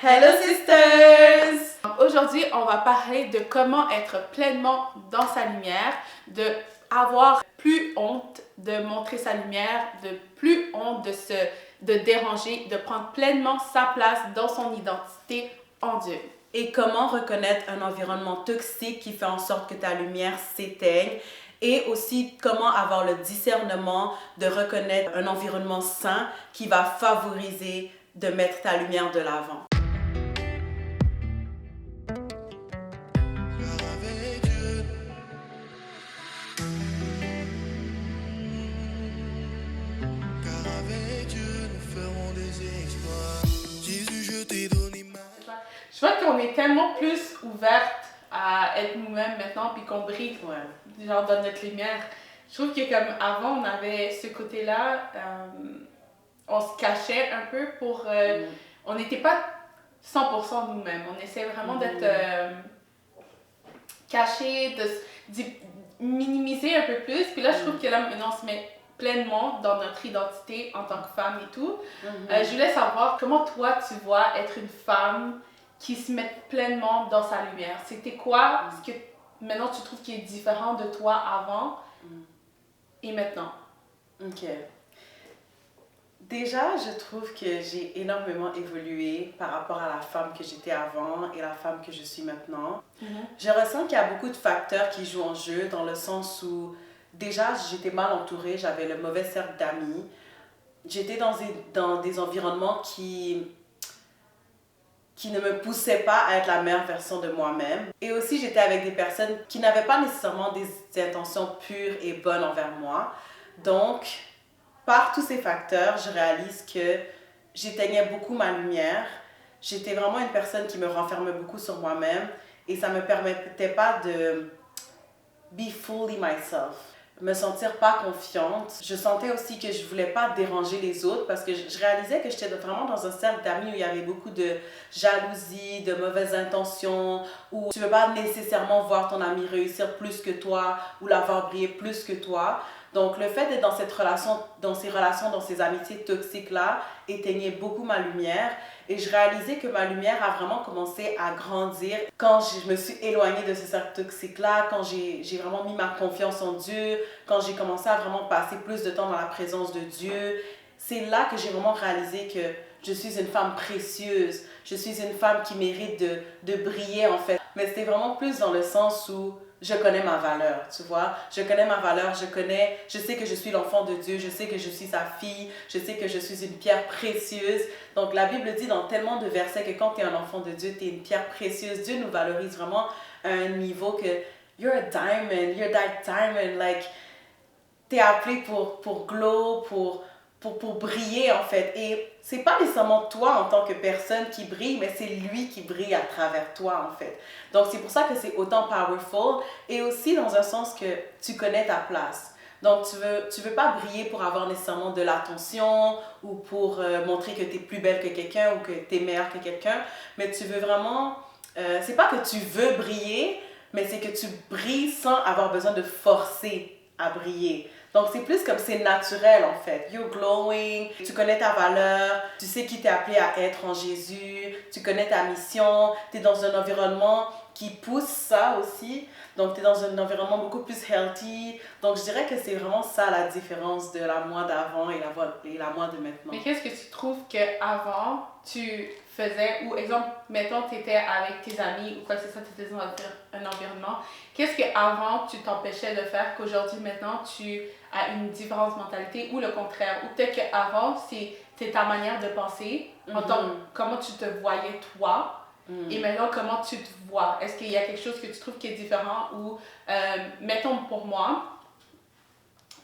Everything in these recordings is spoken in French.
Hello sisters! Aujourd'hui, on va parler de comment être pleinement dans sa lumière, de avoir plus honte de montrer sa lumière, de plus honte de déranger, de prendre pleinement sa place dans son identité en Dieu. Et comment reconnaître un environnement toxique qui fait en sorte que ta lumière s'éteigne et aussi comment avoir le discernement de reconnaître un environnement sain qui va favoriser de mettre ta lumière de l'avant. Je vois qu'on est tellement plus ouverte à être nous-mêmes maintenant, puis qu'on brille genre dans notre lumière. Je trouve que comme avant, on avait ce côté-là, on se cachait un peu pour... On n'était pas 100% nous-mêmes. On essaie vraiment d'être caché, de minimiser un peu plus. Puis là, je trouve que là, maintenant, on se met pleinement dans notre identité en tant que femme et tout. Je voulais savoir comment toi, tu vois être une femme qui se met pleinement dans sa lumière. C'était quoi ce que maintenant tu trouves qui est différent de toi avant et maintenant? Ok. Déjà, je trouve que j'ai énormément évolué par rapport à la femme que j'étais avant et la femme que je suis maintenant. Je ressens qu'il y a beaucoup de facteurs qui jouent en jeu dans le sens où déjà j'étais mal entourée, j'avais le mauvais cercle d'amis. J'étais dans des environnements qui ne me poussaient pas à être la meilleure version de moi-même. Et aussi, j'étais avec des personnes qui n'avaient pas nécessairement des intentions pures et bonnes envers moi. Donc, par tous ces facteurs, je réalise que j'éteignais beaucoup ma lumière. J'étais vraiment une personne qui me renfermait beaucoup sur moi-même et ça ne me permettait pas de be fully myself, me sentir pas confiante. Je sentais aussi que je voulais pas déranger les autres parce que je réalisais que j'étais vraiment dans un cercle d'amis où il y avait beaucoup de jalousie, de mauvaises intentions, où tu veux pas nécessairement voir ton ami réussir plus que toi ou l'avoir briller plus que toi. Donc, le fait d'être dans ces amitiés toxiques-là, éteignait beaucoup ma lumière. Et je réalisais que ma lumière a vraiment commencé à grandir quand je me suis éloignée de ce cercle toxique-là, quand j'ai vraiment mis ma confiance en Dieu, quand j'ai commencé à vraiment passer plus de temps dans la présence de Dieu. C'est là que j'ai vraiment réalisé que je suis une femme précieuse. Je suis une femme qui mérite de briller, en fait. Mais c'était vraiment plus dans le sens où je connais ma valeur, tu vois. Je connais ma valeur, je sais que je suis l'enfant de Dieu, je sais que je suis sa fille, je sais que je suis une pierre précieuse. Donc la Bible dit dans tellement de versets que quand tu es un enfant de Dieu, tu es une pierre précieuse. Dieu nous valorise vraiment à un niveau que you're a diamond, you're that diamond, like tu es appelé pour glow, pour briller en fait. Et c'est pas nécessairement toi en tant que personne qui brille, mais c'est lui qui brille à travers toi en fait. Donc c'est pour ça que c'est autant powerful et aussi dans un sens que tu connais ta place. Donc tu veux pas briller pour avoir nécessairement de l'attention ou pour montrer que tu es plus belle que quelqu'un ou que tu es meilleure que quelqu'un, mais tu veux vraiment... c'est pas que tu veux briller, mais c'est que tu brilles sans avoir besoin de forcer à briller. Donc, c'est plus comme c'est naturel, en fait. You're glowing, tu connais ta valeur, tu sais qui t'es appelé à être en Jésus, tu connais ta mission, tu es dans un environnement qui pousse ça aussi. Donc, tu es dans un environnement beaucoup plus healthy. Donc, je dirais que c'est vraiment ça la différence de la moi d'avant et la moi de maintenant. Mais qu'est-ce que tu trouves qu'avant, tu faisais, ou exemple, mettons, tu étais avec tes amis ou quoi que ce soit, tu étais dans un environnement, qu'est-ce qu'avant tu t'empêchais de faire qu'aujourd'hui, maintenant, tu as une différente mentalité ou le contraire? Ou peut-être qu'avant, c'est ta manière de penser, comment tu te voyais toi, et maintenant, comment tu te vois? Est-ce qu'il y a quelque chose que tu trouves qui est différent ou, mettons pour moi,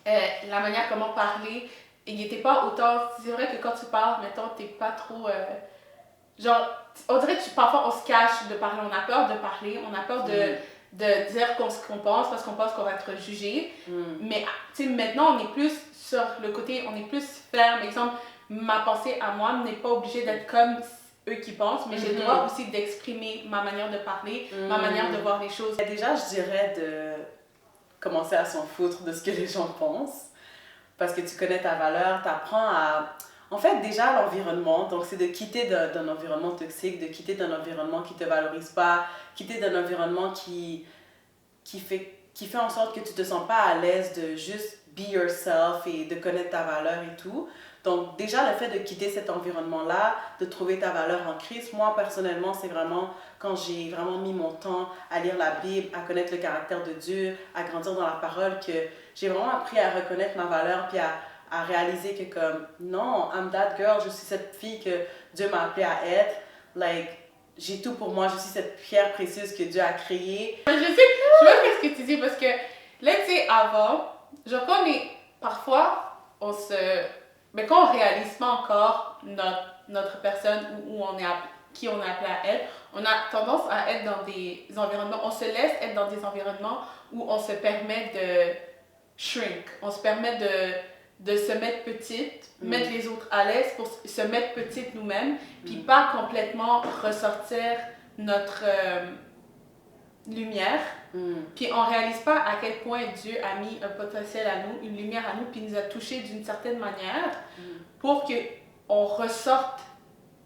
la manière comment parler, il n'était pas autant... C'est vrai que quand tu parles, mettons, t'es pas trop... genre, on dirait que parfois on se cache de parler, on a peur de parler, on a peur de dire ce qu'on pense parce qu'on pense qu'on va être jugé. Mais tu sais, maintenant, on est plus sur le côté, on est plus ferme. Exemple, ma pensée à moi n'est pas obligée d'être comme eux qui pensent, mais j'ai le droit aussi d'exprimer ma manière de parler, ma manière de voir les choses. Déjà, je dirais de commencer à s'en foutre de ce que les gens pensent parce que tu connais ta valeur, t'apprends à... En fait, déjà, l'environnement, donc c'est de quitter d'un environnement toxique, de quitter d'un environnement qui ne te valorise pas, quitter d'un environnement qui fait en sorte que tu ne te sens pas à l'aise de juste be yourself et de connaître ta valeur et tout. Donc déjà, le fait de quitter cet environnement-là, de trouver ta valeur en Christ, moi personnellement, c'est vraiment quand j'ai vraiment mis mon temps à lire la Bible, à connaître le caractère de Dieu, à grandir dans la parole, que j'ai vraiment appris à reconnaître ma valeur puis à réaliser que comme, non, I'm that girl, je suis cette fille que Dieu m'a appelée à être. Like, j'ai tout pour moi, je suis cette pierre précieuse que Dieu a créée. Je vois ce que tu dis parce que là, tu sais, avant, genre quand parfois, mais quand on réalise pas encore notre personne ou qui on est appelé à être, on a tendance à être dans des environnements, on se laisse être dans des environnements où on se permet de shrink, on se permet de se mettre petite, mettre les autres à l'aise pour se mettre petite nous-mêmes, puis pas complètement ressortir notre lumière. Puis on réalise pas à quel point Dieu a mis un potentiel à nous, une lumière à nous, puis nous a touchés d'une certaine manière pour qu'on ressorte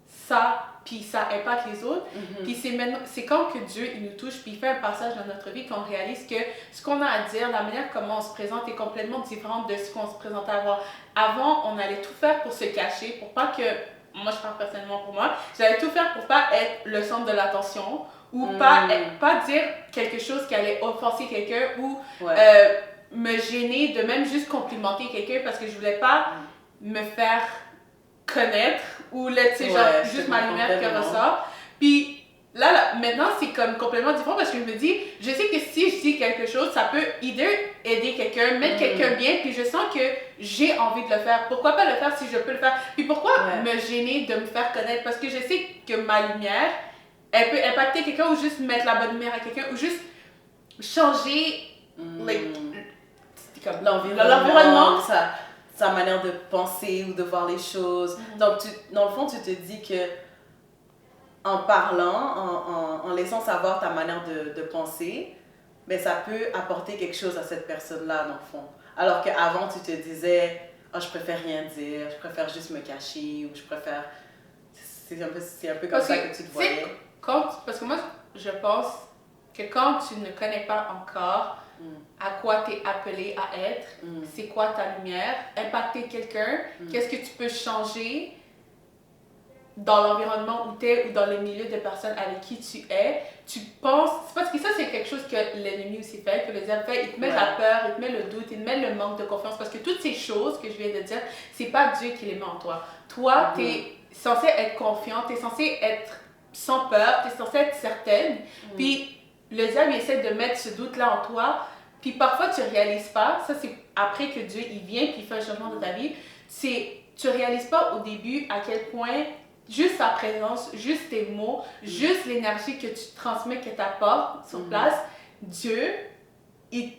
ça, puis ça impacte les autres. Puis c'est quand que Dieu il nous touche, puis il fait un passage dans notre vie qu'on réalise que ce qu'on a à dire, la manière comment on se présente est complètement différente de ce qu'on se présentait avant. Avant, on allait tout faire pour se cacher, pour pas que, moi je parle personnellement pour moi, j'allais tout faire pour pas être le centre de l'attention, ou pas dire quelque chose qui allait offenser quelqu'un, ou me gêner de même juste complimenter quelqu'un parce que je voulais pas me faire connaître ou juste ma lumière qui ressort. Puis là, maintenant, c'est comme complètement différent parce que je me dis, je sais que si je dis quelque chose, ça peut aider quelqu'un, mettre quelqu'un bien, puis je sens que j'ai envie de le faire. Pourquoi pas le faire si je peux le faire? Puis pourquoi me gêner de me faire connaître? Parce que je sais que ma lumière, elle peut impacter quelqu'un ou juste mettre la bonne lumière à quelqu'un ou juste changer l'environnement, sa manière de penser ou de voir les choses. Donc, dans le fond, tu te dis que en parlant, en laissant savoir ta manière de penser, ben, ça peut apporter quelque chose à cette personne-là, dans le fond. Alors qu'avant, tu te disais, oh, je préfère rien dire, je préfère juste me cacher, ou je préfère... C'est un peu comme ça que tu te voyais. Parce que moi, je pense que quand tu ne connais pas encore à quoi tu es appelé à être, c'est quoi ta lumière, impacter quelqu'un, qu'est-ce que tu peux changer dans l'environnement où tu es ou dans le milieu de personnes avec qui tu es, tu penses... C'est parce que ça, c'est quelque chose que l'ennemi aussi fait, que le diable fait. Il te met la peur, il te met le doute, il te met le manque de confiance. Parce que toutes ces choses que je viens de dire, c'est pas Dieu qui les met en toi. Toi, tu es censé être confiant, tu es censé être sans peur, tu es censé être certaine. Puis le diable, il essaie de mettre ce doute-là en toi. Puis parfois, tu réalises pas. Ça, c'est après que Dieu, il vient puis il fait un changement dans ta vie. Tu réalises pas au début à quel point... Juste sa présence, juste tes mots, juste l'énergie que tu transmets, que tu apportes sur place, Dieu, il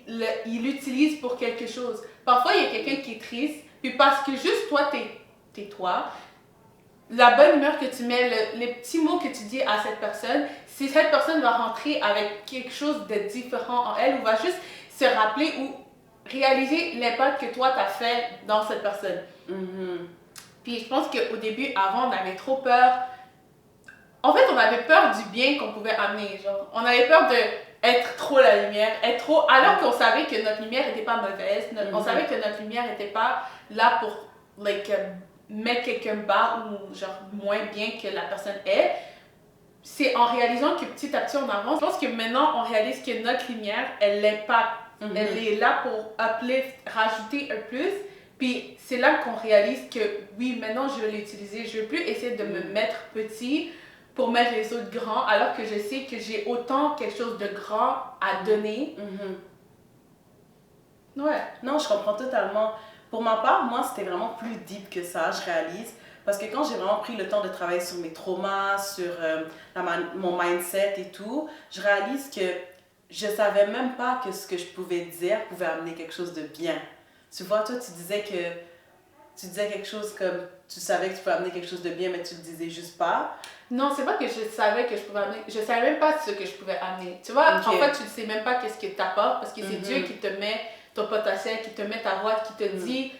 l'utilise pour quelque chose. Parfois, il y a quelqu'un qui est triste, puis parce que juste toi, t'es toi, la bonne humeur que tu mets, les petits mots que tu dis à cette personne, si cette personne va rentrer avec quelque chose de différent en elle, ou va juste se rappeler ou réaliser l'impact que toi, t'as fait dans cette personne. Puis je pense qu'au début, avant, on avait trop peur. En fait, on avait peur du bien qu'on pouvait amener. Genre, on avait peur d'être trop la lumière, être trop... Alors qu'on savait que notre lumière n'était pas mauvaise. On savait que notre lumière n'était pas là pour mettre quelqu'un bas ou genre moins bien que la personne est. C'est en réalisant que petit à petit, on avance. Je pense que maintenant, on réalise que notre lumière, elle impacte. Elle est là pour uplift, rajouter un plus. Puis c'est là qu'on réalise que oui, maintenant je vais l'utiliser. Je ne vais plus essayer de me mettre petit pour mettre les autres grands, alors que je sais que j'ai autant quelque chose de grand à donner. Ouais. Non, je comprends totalement. Pour ma part, moi, c'était vraiment plus deep que ça, je réalise. Parce que quand j'ai vraiment pris le temps de travailler sur mes traumas, sur mon mindset et tout, je réalise que je savais même pas que ce que je pouvais dire pouvait amener quelque chose de bien. Tu vois, toi, tu disais quelque chose comme tu savais que tu pouvais amener quelque chose de bien, mais tu le disais juste pas. Non, c'est pas que je savais que je pouvais amener. Je savais même pas ce que je pouvais amener. Tu vois, en fait, tu ne sais même pas qu'est-ce que tu apportes parce que c'est Dieu qui te met ton potentiel, qui te met ta voix, qui te dit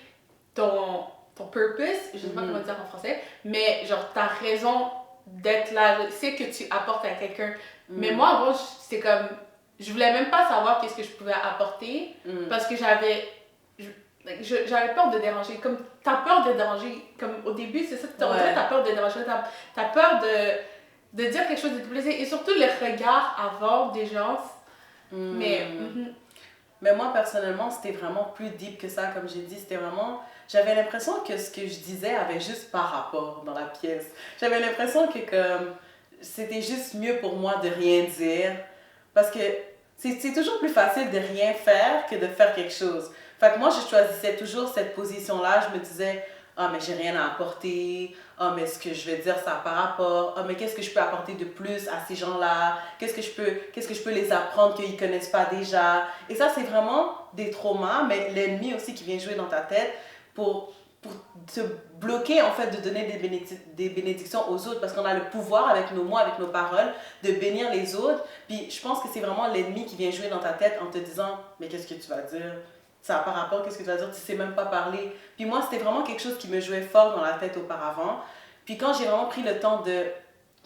ton purpose, je sais pas comment dire en français, mais genre ta raison d'être là, c'est que tu apportes à quelqu'un. Mais moi, avant, c'est comme, je voulais même pas savoir qu'est-ce que je pouvais apporter parce que j'avais peur de déranger. Comme, t'as peur de déranger. Comme, au début, c'est ça, t'as peur de déranger, t'as peur de dire quelque chose de déplaisant. Et surtout, les regards avant des gens. Mais moi, personnellement, c'était vraiment plus deep que ça, comme j'ai dit. C'était vraiment... J'avais l'impression que ce que je disais avait juste par rapport dans la pièce. J'avais l'impression que comme c'était juste mieux pour moi de rien dire. Parce que c'est toujours plus facile de rien faire que de faire quelque chose. Fait que moi, je choisissais toujours cette position-là. Je me disais, ah, mais j'ai rien à apporter. Ah, mais ce que je vais dire, ça n'a pas rapport. Ah, mais qu'est-ce que je peux apporter de plus à ces gens-là? Qu'est-ce que je peux les apprendre qu'ils ne connaissent pas déjà? Et ça, c'est vraiment des traumas, mais l'ennemi aussi qui vient jouer dans ta tête pour te bloquer, en fait, de donner des bénédictions aux autres. Parce qu'on a le pouvoir avec nos mots, avec nos paroles, de bénir les autres. Puis je pense que c'est vraiment l'ennemi qui vient jouer dans ta tête en te disant, mais qu'est-ce que tu vas dire? Ça n'a pas rapport, qu'est-ce que tu vas dire, tu sais même pas parler. Puis moi, c'était vraiment quelque chose qui me jouait fort dans la tête auparavant. Puis quand j'ai vraiment pris le temps de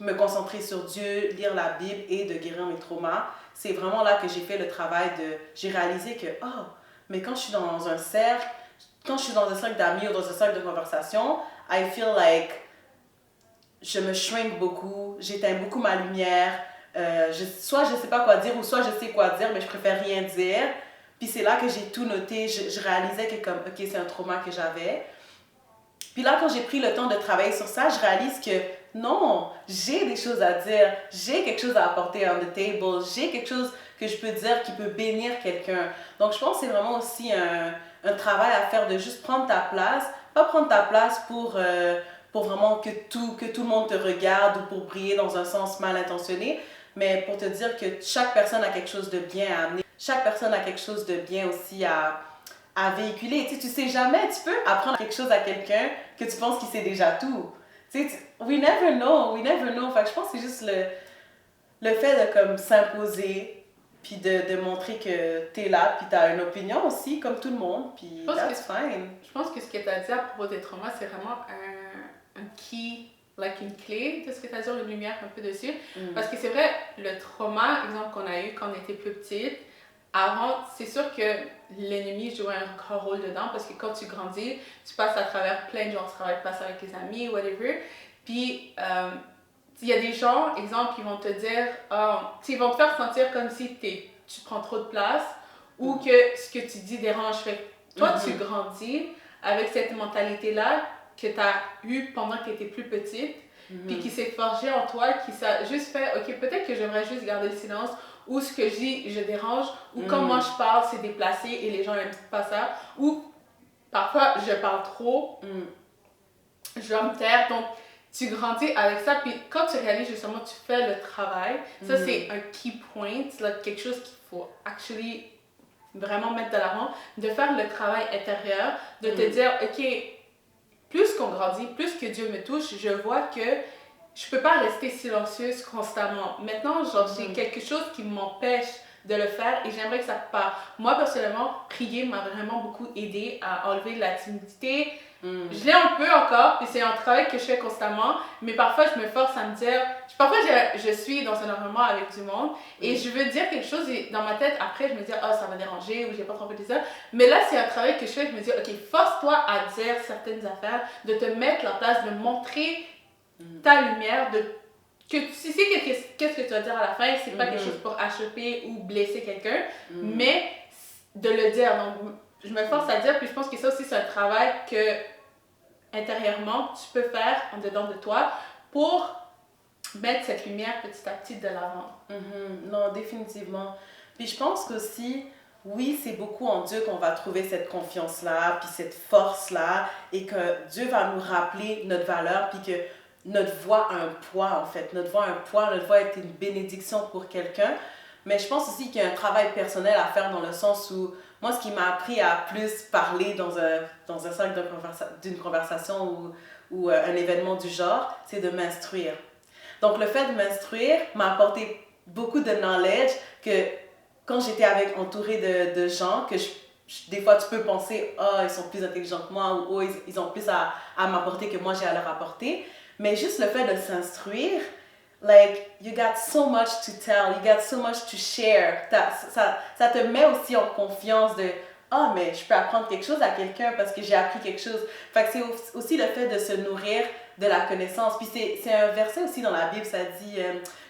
me concentrer sur Dieu, lire la Bible et de guérir mes traumas, c'est vraiment là que j'ai fait le travail de... J'ai réalisé que, mais quand je suis dans un cercle, quand je suis dans un cercle d'amis ou dans un cercle de conversation, I feel like je me shrink beaucoup, j'éteins beaucoup ma lumière, soit je sais pas quoi dire ou soit je sais quoi dire, mais je préfère rien dire. Puis c'est là que j'ai tout noté, je réalisais que comme, ok, c'est un trauma que j'avais. Puis là, quand j'ai pris le temps de travailler sur ça, je réalise que non, j'ai des choses à dire, j'ai quelque chose à apporter on the table, j'ai quelque chose que je peux dire qui peut bénir quelqu'un. Donc je pense que c'est vraiment aussi un travail à faire de juste prendre ta place, pas prendre ta place pour vraiment que tout le monde te regarde ou pour briller dans un sens mal intentionné, mais pour te dire que chaque personne a quelque chose de bien à amener. Chaque personne a quelque chose de bien aussi à véhiculer. Tu sais jamais, tu peux apprendre quelque chose à quelqu'un que tu penses qu'il sait déjà tout. Tu sais, we never know. Fait que je pense que c'est juste le fait de comme s'imposer, puis de montrer que t'es là, puis t'as une opinion aussi, comme tout le monde, puis that's fine. Je pense que ce que t'as dit à propos des traumas, c'est vraiment un key, like une clé de ce que t'as dit, une lumière un peu dessus. Parce que c'est vrai, le trauma, exemple, qu'on a eu quand on était plus petite, avant, c'est sûr que l'ennemi jouait un grand rôle dedans parce que quand tu grandis, tu passes à travers plein de gens, tu passes avec tes amis, whatever. Puis, il y a des gens, exemple, qui vont te dire, ils vont te faire sentir comme si tu prends trop de place ou que ce que tu dis dérange. Fait que toi, tu grandis avec cette mentalité-là que tu as eue pendant que tu étais plus petite, puis qui s'est forgée en toi, qui s'est juste fait, ok, peut-être que j'aimerais juste garder le silence, ou ce que je dis, je dérange, ou quand moi je parle, c'est déplacé et les gens n'aiment pas ça, ou parfois je parle trop, je dois me taire, donc tu grandis avec ça, puis quand tu réalises justement, tu fais le travail, ça c'est un key point, là, quelque chose qu'il faut actually vraiment mettre de l'avant, de faire le travail intérieur, de te dire, ok, plus qu'on grandit, plus que Dieu me touche, je vois que je peux pas rester silencieuse constamment. Maintenant, genre, j'ai quelque chose qui m'empêche de le faire et j'aimerais que ça parte. Moi, personnellement, prier m'a vraiment beaucoup aidé à enlever la timidité. Je l'ai un peu encore, puis c'est un travail que je fais constamment, mais parfois, je me force à me dire... Parfois, je suis dans un environnement avec du monde et je veux dire quelque chose et dans ma tête, après, je me dis « Ah, ça va déranger » ou « J'ai pas trop envie de dire ça ». Mais là, c'est un travail que je fais, je me dis « Ok, force-toi à dire certaines affaires, de te mettre en place, de montrer ta lumière, que tu sais qu'est-ce que tu vas dire à la fin, c'est pas quelque chose pour achoper ou blesser quelqu'un, mais de le dire. Donc, je me force à dire, puis je pense que ça aussi, c'est un travail que, intérieurement, tu peux faire en dedans de toi pour mettre cette lumière petit à petit de l'avant. Non, définitivement. Puis je pense qu'aussi, oui, c'est beaucoup en Dieu qu'on va trouver cette confiance-là, puis cette force-là, et que Dieu va nous rappeler notre valeur, puis que notre voix a un poids, en fait. Notre voix a un poids, notre voix est une bénédiction pour quelqu'un. Mais je pense aussi qu'il y a un travail personnel à faire dans le sens où, moi, ce qui m'a appris à plus parler dans un cercle d'une conversation ou un événement du genre, c'est de m'instruire. Donc, le fait de m'instruire m'a apporté beaucoup de knowledge que quand j'étais entourée de gens, que des fois, tu peux penser, oh, ils sont plus intelligents que moi, ou oh, ils ont plus à m'apporter que moi j'ai à leur apporter. Mais juste le fait de s'instruire, like, you got so much to tell, you got so much to share. Ça te met aussi en confiance de, ah, mais je peux apprendre quelque chose à quelqu'un parce que j'ai appris quelque chose. Fait que c'est aussi le fait de se nourrir de la connaissance. Puis c'est un verset aussi dans la Bible, ça dit,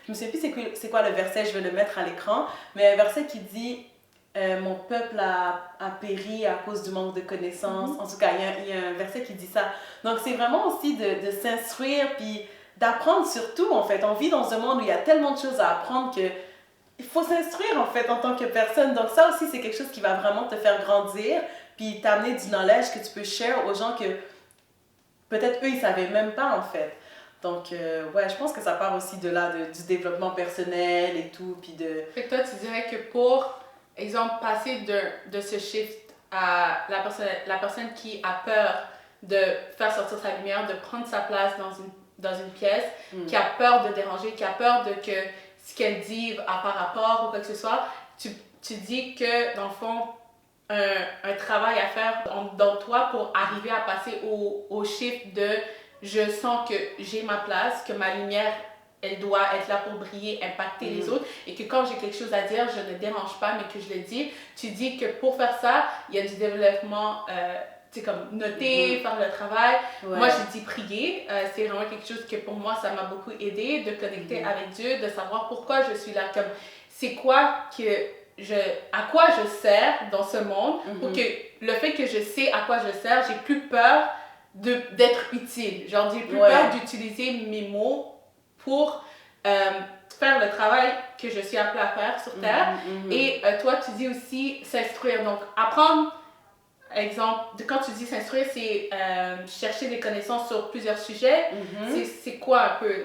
je me souviens plus c'est quoi le verset, je vais le mettre à l'écran, mais un verset qui dit, mon peuple a péri à cause du manque de connaissances. En tout cas, il y a un verset qui dit ça. Donc, c'est vraiment aussi de s'instruire, puis d'apprendre surtout, en fait. On vit dans un monde où il y a tellement de choses à apprendre que il faut s'instruire, en fait, en tant que personne. Donc, ça aussi, c'est quelque chose qui va vraiment te faire grandir, puis t'amener du knowledge que tu peux share aux gens que peut-être eux, ils savaient même pas, en fait. Donc, ouais, je pense que ça part aussi de là, du développement personnel et tout, puis de... Fait que toi, tu dirais que pour, exemple, passer de ce shift à la personne qui a peur de faire sortir sa lumière, de prendre sa place dans une pièce, qui a peur de déranger, qui a peur de que ce qu'elle dit a par rapport ou quoi que ce soit, tu dis que, dans le fond, un travail à faire dans toi pour arriver à passer au shift de je sens que j'ai ma place, que ma lumière, elle doit être là pour briller, impacter les autres, et que quand j'ai quelque chose à dire, je ne dérange pas, mais que je le dis. Tu dis que pour faire ça, il y a du développement, tu sais, comme noter, faire le travail. Ouais. Moi, j'ai dit prier. C'est vraiment quelque chose que pour moi, ça m'a beaucoup aidé, de connecter avec Dieu, de savoir pourquoi je suis là, comme c'est quoi à quoi je sers dans ce monde, pour que le fait que je sais à quoi je sers, j'ai plus peur d'être utile. Genre, j'ai plus peur d'utiliser mes mots pour faire le travail que je suis appelée à faire sur Terre. Et toi, tu dis aussi s'instruire. Donc, apprendre, exemple, quand tu dis s'instruire, c'est chercher des connaissances sur plusieurs sujets. C'est quoi un peu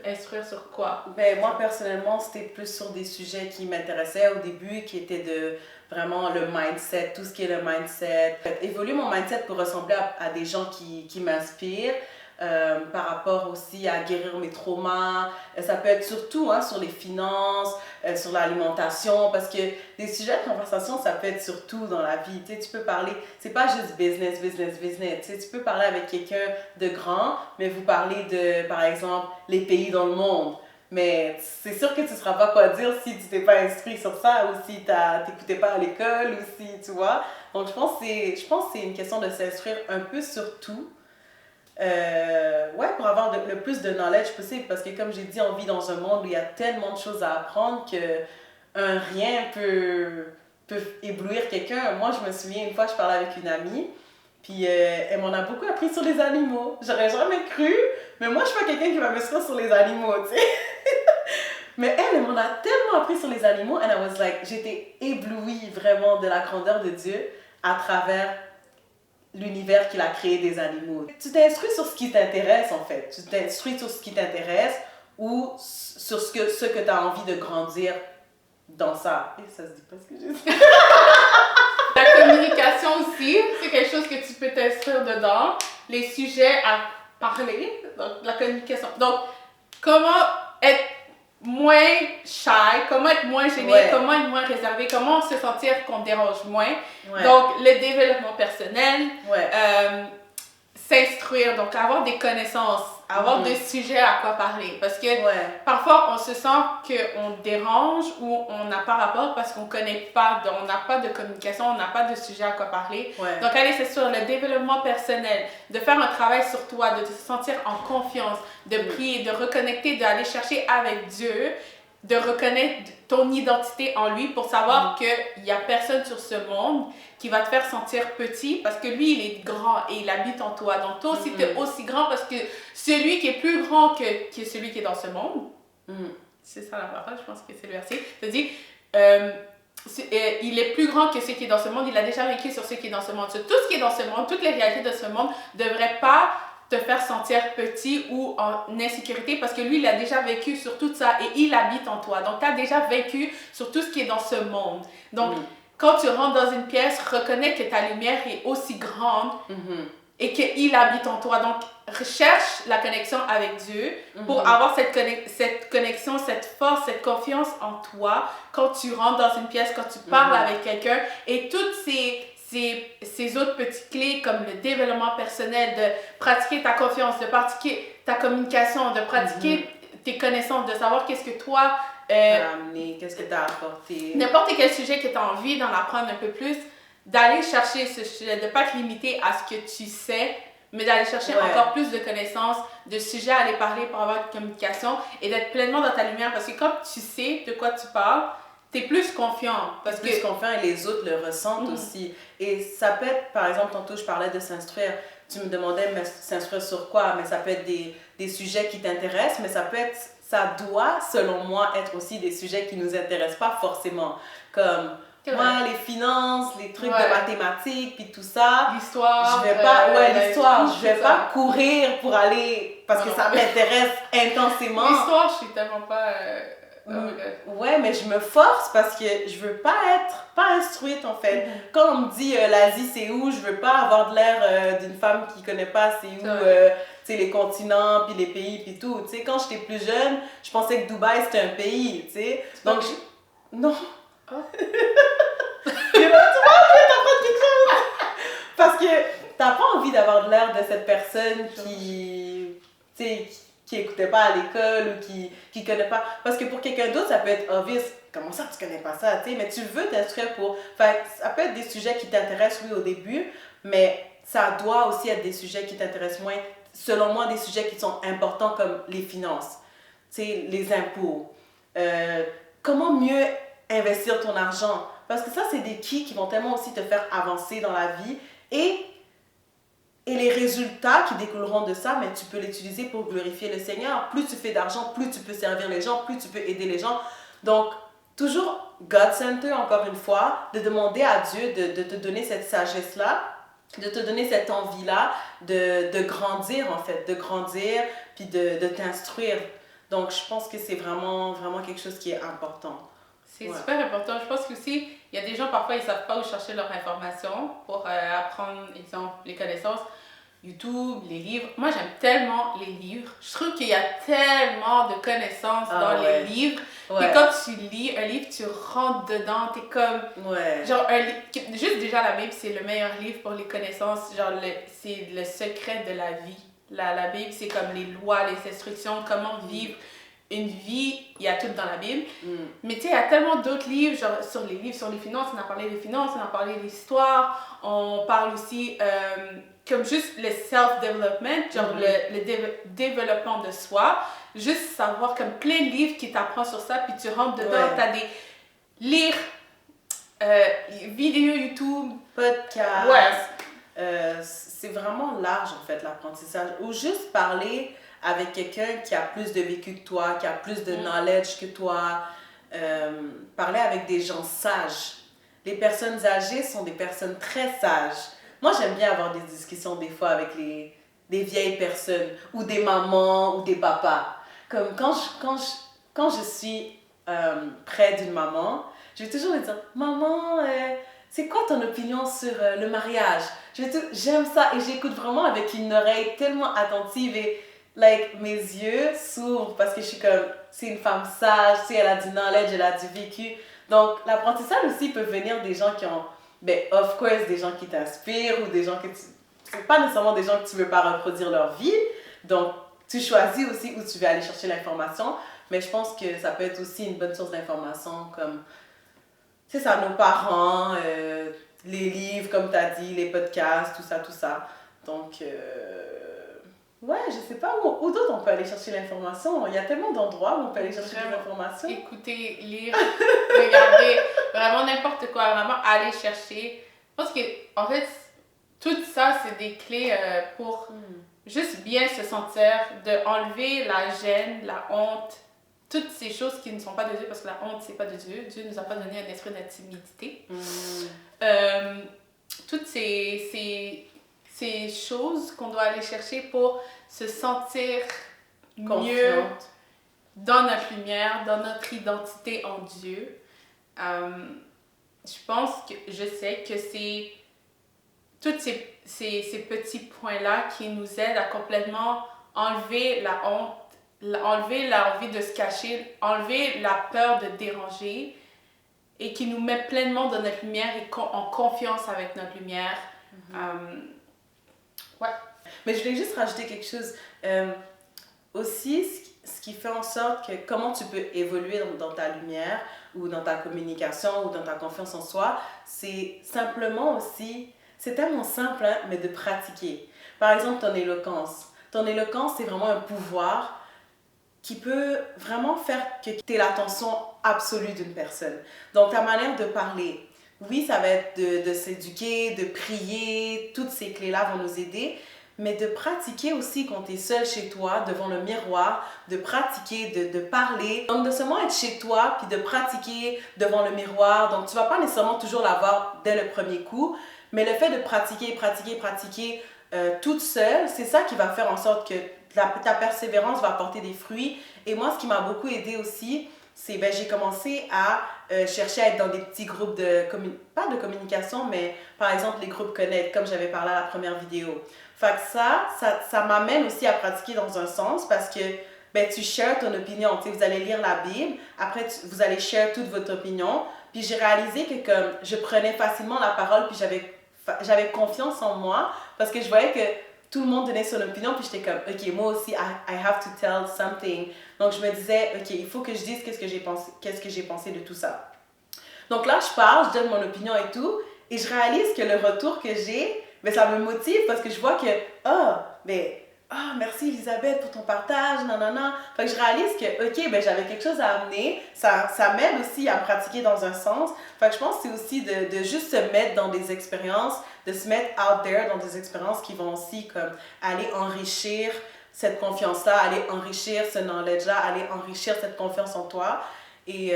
instruire sur quoi? Ben, moi, personnellement, c'était plus sur des sujets qui m'intéressaient au début, qui étaient de vraiment le mindset, tout ce qui est le mindset. Évoluer mon mindset pour ressembler à des gens qui m'inspirent. Par rapport aussi à guérir mes traumas. Ça peut être surtout sur les finances, sur l'alimentation, parce que des sujets de conversation, ça peut être surtout dans la vie. Tu sais, tu peux parler, c'est pas juste business. Tu sais, tu peux parler avec quelqu'un de grand, mais vous parlez de, par exemple, les pays dans le monde. Mais c'est sûr que tu ne sauras pas quoi dire si tu t'es pas instruit sur ça ou si tu n'écoutais pas à l'école ou si, tu vois. Donc, je pense que c'est une question de s'instruire un peu sur tout. Pour avoir le plus de knowledge possible, parce que comme j'ai dit, on vit dans un monde où il y a tellement de choses à apprendre que rien peut éblouir quelqu'un. Moi, je me souviens, une fois, je parlais avec une amie, puis elle m'en a beaucoup appris sur les animaux. J'aurais jamais cru, mais moi, je suis pas quelqu'un qui va m'instruire sur les animaux, tu sais. Mais elle m'en a tellement appris sur les animaux, and I was like, j'étais éblouie vraiment de la grandeur de Dieu à travers l'univers qu'il a créé des animaux. Tu t'instruis sur ce qui t'intéresse, en fait. Tu t'instruis sur ce qui t'intéresse ou sur ce que tu as envie de grandir dans ça. Et ça se dit pas ce que j'ai dit. La communication aussi, c'est quelque chose que tu peux t'instruire dedans. Les sujets à parler, donc la communication. Donc, comment être moins shy, comment être moins gêné, comment être moins réservé, comment se sentir qu'on dérange moins. Donc, le développement personnel, s'instruire, donc avoir des connaissances, avoir des sujets à quoi parler. Parce que parfois, on se sent qu'on dérange ou on n'a pas rapport parce qu'on connaît pas, on n'a pas de communication, on n'a pas de sujet à quoi parler. Donc, allez, c'est sur le développement personnel, de faire un travail sur toi, de te sentir en confiance, de prier, de reconnecter, d'aller chercher avec Dieu, de reconnaître ton identité en lui pour savoir qu'il n'y a personne sur ce monde qui va te faire sentir petit parce que lui, il est grand et il habite en toi. Donc, toi aussi, tu es aussi grand parce que celui qui est plus grand que celui qui est dans ce monde, c'est ça la parole, je pense que c'est le verset, ça dit, il est plus grand que ce qui est dans ce monde, il a déjà vaincu sur ce qui est dans ce monde. Sur tout ce qui est dans ce monde, toutes les réalités de ce monde ne devraient pas te faire sentir petit ou en insécurité parce que lui, il a déjà vécu sur tout ça et il habite en toi. Donc, tu as déjà vécu sur tout ce qui est dans ce monde. Donc, quand tu rentres dans une pièce, reconnais que ta lumière est aussi grande et qu'il habite en toi. Donc, recherche la connexion avec Dieu pour avoir cette connexion, cette force, cette confiance en toi quand tu rentres dans une pièce, quand tu parles avec quelqu'un. Et toutes ces autres petites clés comme le développement personnel, de pratiquer ta confiance, de pratiquer ta communication, de pratiquer tes connaissances, de savoir qu'est-ce que toi... t'as amené, qu'est-ce que t'as apporté. N'importe quel sujet que tu as envie d'en apprendre un peu plus, d'aller chercher ce sujet, de ne pas te limiter à ce que tu sais, mais d'aller chercher encore plus de connaissances, de sujets à aller parler pour avoir une communication et d'être pleinement dans ta lumière. Parce que quand tu sais de quoi tu parles, tu es plus confiant. Parce que plus confiant et les autres le ressentent aussi. Et ça peut être, par exemple, tantôt je parlais de s'instruire. Tu me demandais mais s'instruire sur quoi, mais ça peut être des sujets qui t'intéressent, mais ça doit, selon moi, être aussi des sujets qui nous intéressent pas forcément. Comme moi, les finances, les trucs de mathématiques, puis tout ça. L'histoire. Je vais pas, l'histoire. Je vais pas courir pour aller, parce que ça m'intéresse intensément. L'histoire, je suis tellement pas... Ouais, mais je me force parce que je veux pas être instruite en fait. Quand on me dit l'Asie c'est où, je veux pas avoir de l'air d'une femme qui connaît pas c'est où les continents puis les pays puis tout. Tu sais, quand j'étais plus jeune, je pensais que Dubaï c'était un pays, tu sais. Donc non. Oh. Tu vois, je vais t'apprendre quelque chose. Parce que t'as pas envie d'avoir de l'air de cette personne qui écoutait pas à l'école ou qui connaît pas. Parce que pour quelqu'un d'autre, ça peut être obvious. Comment ça, tu connais pas ça, tu sais? Mais tu veux t'instruire pour... Enfin, ça peut être des sujets qui t'intéressent, oui, au début, mais ça doit aussi être des sujets qui t'intéressent moins. Selon moi, des sujets qui sont importants comme les finances, tu sais, les impôts. Comment mieux investir ton argent? Parce que ça, c'est des qui vont tellement aussi te faire avancer dans la vie. Et les résultats qui découleront de ça, mais tu peux l'utiliser pour glorifier le Seigneur. Plus tu fais d'argent, plus tu peux servir les gens, plus tu peux aider les gens. Donc, toujours God-Center, encore une fois, de demander à Dieu de te donner cette sagesse-là, de te donner cette envie-là, de grandir en fait, de grandir, puis de t'instruire. Donc, je pense que c'est vraiment, vraiment quelque chose qui est important. C'est super important. Je pense qu'aussi, il y a des gens, parfois, ils ne savent pas où chercher leur information pour apprendre, exemple, les connaissances. YouTube, les livres. Moi, j'aime tellement les livres. Je trouve qu'il y a tellement de connaissances dans les livres. Et quand tu lis un livre, tu rentres dedans. T'es comme... Genre, juste déjà, la Bible, c'est le meilleur livre pour les connaissances. Genre, c'est le secret de la vie. La Bible, c'est comme les lois, les instructions, comment vivre une vie, il y a tout dans la Bible. Mais tu sais, il y a tellement d'autres livres, genre sur les finances, on a parlé des finances, on a parlé de l'histoire, on parle aussi comme juste le self-development, genre le développement de soi, juste savoir comme plein de livres qui t'apprennent sur ça, puis tu rentres dedans, t'as des lire, vidéos YouTube, podcasts, c'est vraiment large en fait l'apprentissage, ou juste parler avec quelqu'un qui a plus de vécu que toi, qui a plus de knowledge que toi, parler avec des gens sages. Les personnes âgées sont des personnes très sages. Moi, j'aime bien avoir des discussions des fois avec des vieilles personnes, ou des mamans, ou des papas. Comme quand je suis près d'une maman, je vais toujours lui dire « Maman, c'est quoi ton opinion sur le mariage? » J'aime ça et j'écoute vraiment avec une oreille tellement attentive et mes yeux s'ouvrent parce que je suis comme, c'est une femme sage, tu sais, elle a du knowledge, elle a du vécu. Donc, l'apprentissage aussi peut venir des gens qui ont, of course, des gens qui t'inspirent ou des gens que c'est pas nécessairement des gens que tu veux pas reproduire leur vie. Donc, tu choisis aussi où tu veux aller chercher l'information. Mais je pense que ça peut être aussi une bonne source d'information comme, tu sais, ça, nos parents, les livres, comme tu as dit, les podcasts, tout ça. Donc, ouais, je sais pas où d'autre on peut aller chercher l'information. Il y a tellement d'endroits où on peut aller chercher des informations. Écouter, lire, regarder, vraiment n'importe quoi, vraiment aller chercher. Je pense que, en fait, tout ça, c'est des clés pour juste bien se sentir, de enlever la gêne, la honte, toutes ces choses qui ne sont pas de Dieu, parce que la honte, c'est pas de Dieu. Dieu nous a pas donné un esprit d'intimidité. Toutes ces choses qu'on doit aller chercher pour se sentir mieux dans notre lumière, dans notre identité en Dieu. Je sais que c'est tous ces petits points-là qui nous aident à complètement enlever la honte, enlever l'envie de se cacher, enlever la peur de déranger et qui nous met pleinement dans notre lumière et en confiance avec notre lumière. Ouais. Mais je voulais juste rajouter quelque chose. Aussi, ce qui fait en sorte que comment tu peux évoluer dans ta lumière ou dans ta communication ou dans ta confiance en soi, c'est simplement aussi, c'est tellement simple, hein, mais de pratiquer. Par exemple, ton éloquence. Ton éloquence, c'est vraiment un pouvoir qui peut vraiment faire que tu aies l'attention absolue d'une personne. Donc, ta manière de parler, oui, ça va être de s'éduquer, de prier, toutes ces clés-là vont nous aider, mais de pratiquer aussi quand tu es seul chez toi, devant le miroir, de pratiquer, de parler. Donc, de seulement être chez toi, puis de pratiquer devant le miroir. Donc, tu vas pas nécessairement toujours l'avoir dès le premier coup, mais le fait de pratiquer toute seule, c'est ça qui va faire en sorte que ta persévérance va apporter des fruits. Et moi, ce qui m'a beaucoup aidé aussi, c'est j'ai commencé à chercher à être dans des petits groupes pas de communication, mais par exemple les groupes Connect, comme j'avais parlé à la première vidéo. Fait que ça m'amène aussi à pratiquer dans un sens parce que tu shares ton opinion. Tu sais, vous allez lire la Bible, après vous allez share toute votre opinion. Puis j'ai réalisé que comme je prenais facilement la parole, puis j'avais confiance en moi parce que je voyais que tout le monde donnait son opinion, puis j'étais comme, OK, moi aussi, I have to tell something. Donc, je me disais, OK, il faut que je dise qu'est-ce que j'ai pensé de tout ça. Donc là, je parle, je donne mon opinion et tout, et je réalise que le retour que j'ai, ça me motive parce que je vois que, merci Elisabeth pour ton partage, nanana. Fait que je réalise que, OK, j'avais quelque chose à amener. Ça m'aide aussi à me pratiquer dans un sens. Fait que je pense que c'est aussi de juste se mettre dans des expériences, de se mettre out there dans des expériences qui vont aussi comme aller enrichir cette confiance-là, aller enrichir ce knowledge-là, aller enrichir cette confiance en toi. Et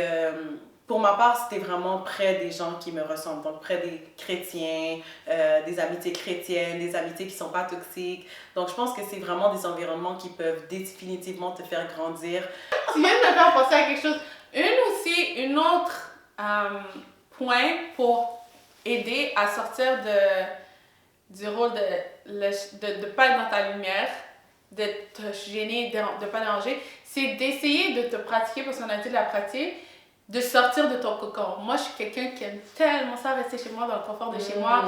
pour ma part, c'était vraiment près des gens qui me ressemblent, donc près des chrétiens, des amitiés chrétiennes, des amitiés qui ne sont pas toxiques. Donc je pense que c'est vraiment des environnements qui peuvent définitivement te faire grandir. Tu viens de me faire penser à quelque chose. Une autre point pour aider à sortir du rôle de ne pas être dans ta lumière, de te gêner, de ne pas déranger, c'est d'essayer de te pratiquer, parce qu'on a dit la pratique, de sortir de ton cocon. Moi, je suis quelqu'un qui aime tellement ça, rester chez moi, dans le confort de chez moi.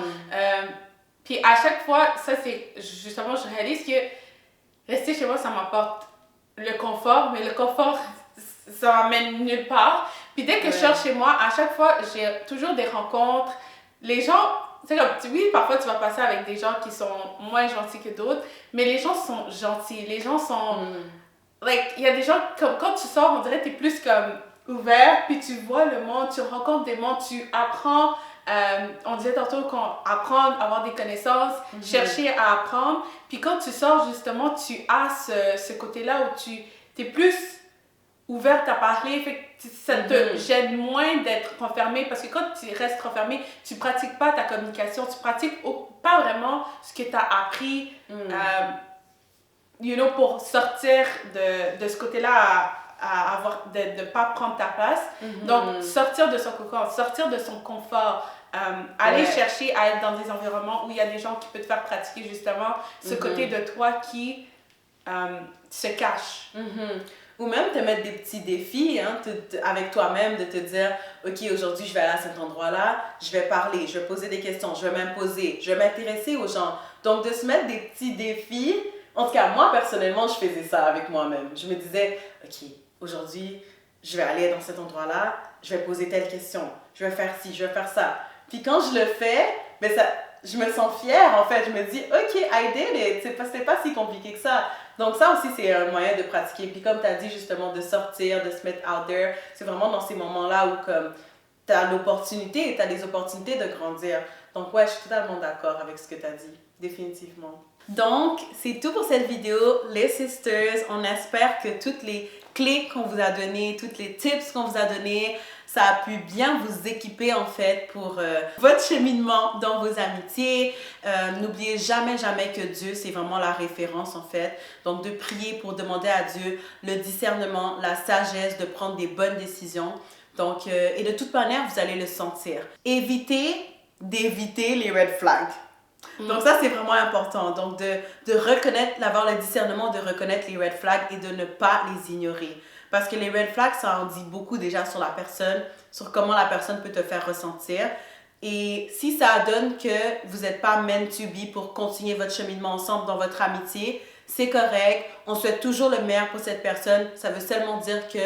Puis à chaque fois, ça c'est, justement, je réalise que rester chez moi, ça m'apporte le confort, mais le confort, ça m'amène nulle part. Puis dès que je sors chez moi, à chaque fois, j'ai toujours des rencontres. Les gens, c'est comme, oui, parfois tu vas passer avec des gens qui sont moins gentils que d'autres, mais les gens sont gentils. Les gens sont... il y a des gens, comme quand tu sors, on dirait que tu es plus comme ouvert, puis tu vois le monde, tu rencontres des mondes, tu apprends. On disait tantôt qu'on apprend, avoir des connaissances, chercher à apprendre. Puis quand tu sors, justement, tu as ce côté-là où tu es plus ouverte à parler, fait que ça te gêne moins d'être renfermé, parce que quand tu restes renfermé, tu pratiques pas ta communication, tu pratiques pas vraiment ce que tu as appris, pour sortir de ce côté-là à avoir, de pas prendre ta place. Donc, sortir de son cocon, sortir de son confort, aller chercher à être dans des environnements où il y a des gens qui peuvent te faire pratiquer justement ce côté de toi qui se cache. Ou même te mettre des petits défis avec toi-même, de te dire, OK, aujourd'hui, je vais aller à cet endroit-là, je vais parler, je vais poser des questions, je vais m'imposer, je vais m'intéresser aux gens. Donc, de se mettre des petits défis. En tout cas, moi, personnellement, je faisais ça avec moi-même. Je me disais, OK, aujourd'hui, je vais aller dans cet endroit-là, je vais poser telle question, je vais faire ci, je vais faire ça. Puis quand je le fais, je me sens fière, en fait. Je me dis, OK, I did it. C'était pas si compliqué que ça. Donc ça aussi, c'est un moyen de pratiquer. Puis comme tu as dit, justement, de sortir, de se mettre out there, c'est vraiment dans ces moments-là où tu as l'opportunité, tu as des opportunités de grandir. Donc ouais, je suis totalement d'accord avec ce que tu as dit. Définitivement. Donc, c'est tout pour cette vidéo, les sisters. On espère que toutes les clés qu'on vous a données, toutes les tips qu'on vous a donnés, ça a pu bien vous équiper en fait pour votre cheminement dans vos amitiés. N'oubliez jamais que Dieu, c'est vraiment la référence en fait. Donc, de prier pour demander à Dieu le discernement, la sagesse de prendre des bonnes décisions. Donc, et de toute manière, vous allez le sentir. Évitez d'éviter les red flags. Donc ça, c'est vraiment important. Donc de reconnaître, d'avoir le discernement, de reconnaître les red flags et de ne pas les ignorer. Parce que les red flags, ça en dit beaucoup déjà sur la personne, sur comment la personne peut te faire ressentir. Et si ça donne que vous n'êtes pas meant to be pour continuer votre cheminement ensemble dans votre amitié, c'est correct. On souhaite toujours le meilleur pour cette personne. Ça veut seulement dire que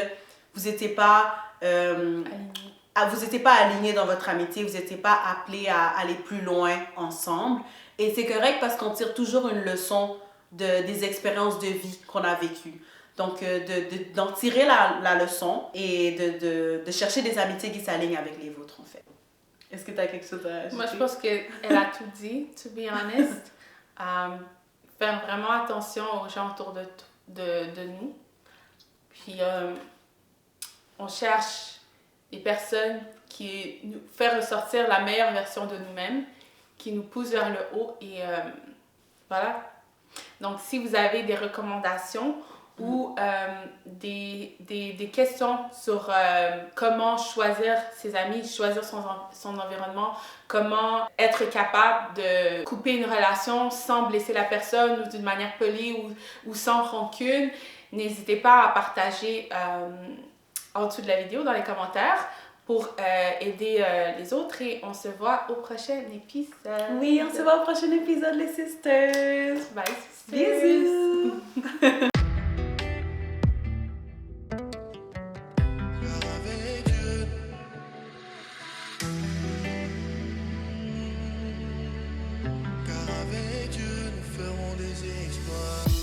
vous n'étiez pas... vous n'étiez pas alignés dans votre amitié, vous n'étiez pas appelés à aller plus loin ensemble. Et c'est correct parce qu'on tire toujours une leçon des expériences de vie qu'on a vécues. Donc, d'en tirer la leçon et de chercher des amitiés qui s'alignent avec les vôtres, en fait. Est-ce que tu as quelque chose à ajouter? Moi, je pense qu'elle a tout dit, to be honest. Faire vraiment attention aux gens autour de nous. Puis, on cherche des personnes qui nous font ressortir la meilleure version de nous-mêmes, qui nous poussent vers le haut. Et voilà. Donc, si vous avez des recommandations ou des questions sur comment choisir ses amis, choisir son environnement, comment être capable de couper une relation sans blesser la personne ou d'une manière polie ou sans rancune, n'hésitez pas à partager en dessous de la vidéo dans les commentaires pour aider les autres et on se voit au prochain épisode. Oui, on se voit au prochain épisode, les sisters. Bye, sisters. Bisous. Car avec Dieu, nous ferons des exploits.